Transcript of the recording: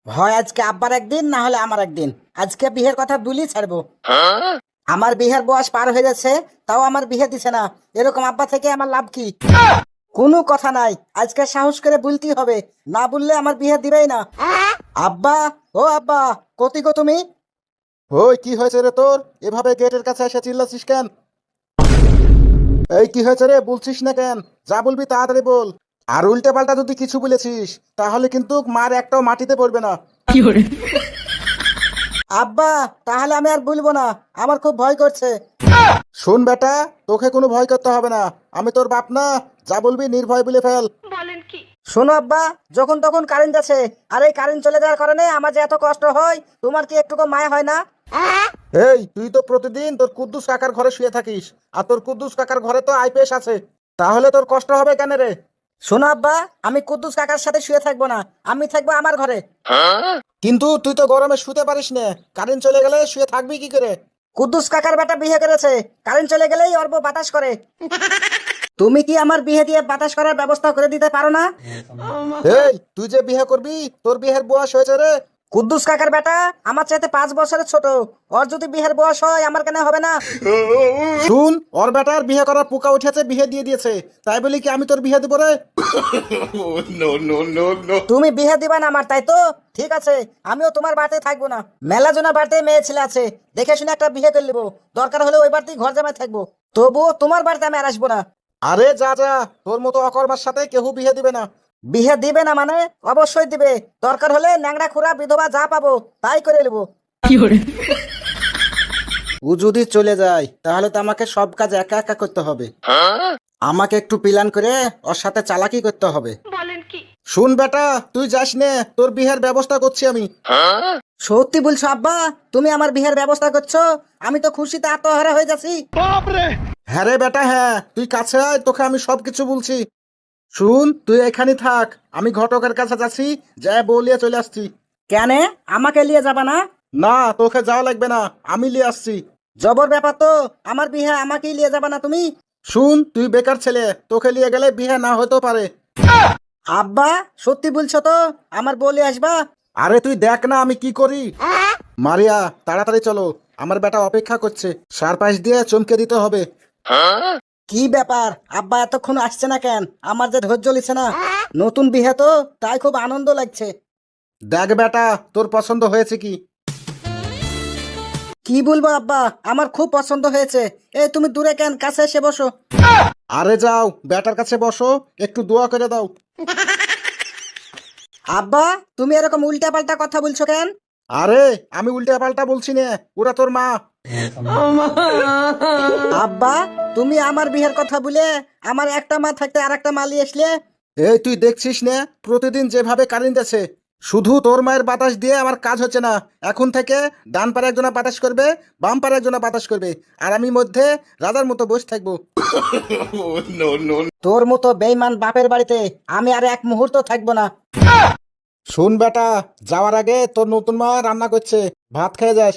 হয় আজকে আব্বার একদিন, না হলে আমার একদিন। আজকে বিয়ের কথা বলি ছাড়বো। আমার বিয়ের বয়স পার হয়ে যাচ্ছে, তাও আমার বিয়ে দিছে না। এরকম আব্বা থেকে আমার লাভ কি? কোনো কথা নাই, আজকে সাহস করে বলতেই হবে। না বললে আমার বিয়ে দিবেই না। আব্বা, ও আব্বা, কতি গো তুমি? ওই কি হয়েছে রে তোর? এভাবে গেটের কাছে এসে চিল্লাছিস কেন? এই কি হয়েছে রে, বলছিস না কেন? যা বলবি তাড়াতাড়ি বল। আর উল্টে পাল্টা যদি কিছু বলেছিস তাহলে কিন্তু মার একটাও মাটিতে পড়বে না। আব্বা, তাহলে আমি আর বলবো না, আমার খুব ভয় করছে। শোন বেটা, তোকে কোনো ভয় করতে হবে না। আমি তোর বাপ না, যা বলবি নির্ভয় বলে ফেল। শোনো আব্বা, যখন তখন কারেন্ট আছে, আর এই কারেন্ট চলে যাওয়ার কারণে আমার যে এত কষ্ট হয়, তোমার কি একটুকু মায়া হয় না? এই তুই তো প্রতিদিন তোর কুদ্দুস কাকার ঘরে শুয়ে থাকিস, আর তোর কুদ্দুস কাকার ঘরে তো আইপিএস আছে, তাহলে তোর কষ্ট হবে কেন রে? শোনো আব্বা, আমি কুদ্দুস কাকার সাথে শুয়ে থাকবো না, আমি থাকবো আমার ঘরে। কিন্তু তুই তো গরমে শুতে পারিস না, কারেন্ট চলে গেলে শুয়ে থাকবি কি করে? কুদ্দুস কাকার বেটা বিয়ে করেছে, কারেন্ট চলে গেলেই অর্ব বাতাস করে। তুমি কি আমার বিয়ে দিয়ে বাতাস করার ব্যবস্থা করে দিতে পারো না? এই তুই যে বিয়ে করবি, তোর বিয়ের বয়স হয়েছে রে? কুদ্দুস কাকার বেটা আমার চাইতে 5 বছরের ছোট। ওর যদি বিয়ের বয়স হয়, আমার কেন হবে না? শুন, ওর বেটার বিয়ে করার পোকা উঠেছে, বিয়ে দিয়ে দিয়েছে, তাই বলি কি আমি তোর বিয়ে দেবো রে? তুমি বিয়ে দিবা না আমার, তাই তো? ঠিক আছে, আমিও তোমার বাড়িতে থাকবো না। মেলা জনা বাড়িতে মেয়ে ছেলে আছে, দেখে শুনে একটা বিয়ে করে নেবো। দরকার হলে ওই বাড়িতেই ঘর জামাই থাকবো, তবুও তোমার বাড়িতে আমি আর আসবো না। আরে যা যা, তোর মতো অকর্মার সাথে কেউ বিয়ে দিবে না। বিয়ে দিবে না মানে? অবশ্যই দিবে। দরকার হলে ন্যাংরা খুড়া বিধবা যা পাবো তাই করে নেবো। ও যদি চলে যায় তাহলে তো আমাকে সব কাজ একা একা করতে হবে। আমাকে একটু প্ল্যান করে ওর সাথে চালাকি করতে হবে। শুন বেটা, তুই যাস নে, তোর বিয়ের ব্যবস্থা করছি আমি। সত্যি বলছো আব্বা? তুমি আমার বিয়ের ব্যবস্থা করছো? আমি তো খুশিতে আত্মহারা হয়ে যাচ্ছি। হ্যাঁ রে বেটা, হ্যাঁ, তুই কাছে আয়, তোকে আমি সবকিছু বলছি। শুন, তুই এখানে থাক, আমি ঘটকের কাছে যাচ্ছি, যা বলিয়ে চলে আসছি। কেন? আমাকে নিয়ে যাবা না? না, তোকে যাওয়া লাগবে না, আমি নিয়ে আসছি। জবর ব্যাপার তো, আমার বিয়ে আমাকেই নিয়ে যাবা না তুমি? শুন, তুই বেকার ছেলে, তোকে নিয়ে গেলে বিয়ে না হতেও পারে। আব্বা, সত্যি বলছো তো? আমার বলে আসবা? আরে তুই দেখ না আমি কি করি। মারিয়া, তাড়াতাড়ি চলো, আমার বেটা অপেক্ষা করছে, সারপ্রাইজ দিয়ে চমকে দিতে হবে। কি ব্যাপার, আব্বা এতক্ষণ আসছে না কেন? আমার যে ধৈর্য লিছে না। নতুন বিয়ে তো, তাই খুব আনন্দ লাগছে। দেখ বেটা, তোর পছন্দ হয়েছে কি? কি বলবো আব্বা, আমার খুব পছন্দ হয়েছে। এই তুমি দূরে কেন, কাছে এসে বসো। আরে যাও, বেটার কাছে বসো, একটু দোয়া করে দাও। আব্বা, তুমি এরকম উল্টা পাল্টা কথা বলছো কেন? আরে আমি উল্টা পাল্টা বলছি না, ওরা তোর মা। আব্বা, তুমি আমার বিয়ের কথা বলে আমার একটা মা থাকতে আর একটা মালি আসলে। এই তুই দেখছিস না প্রতিদিন যেভাবে কারেন্ট আছে, শুধু তোর মায়ের বাতাস দিয়ে আমার কাজ হচ্ছে না। এখন থেকে ডান পারে একজনা বাতাস করবে, বাম পারে একজনা বাতাস করবে, আর আমি মধ্যে রাজার মতো বসে থাকবো। তোর মতো বেইমান বাপের বাড়িতে আমি আর এক মুহূর্ত থাকবো না। শোন বেটা, যাওয়ার আগে তোর নতুন মা রান্না করছে, ভাত খেয়ে যাস।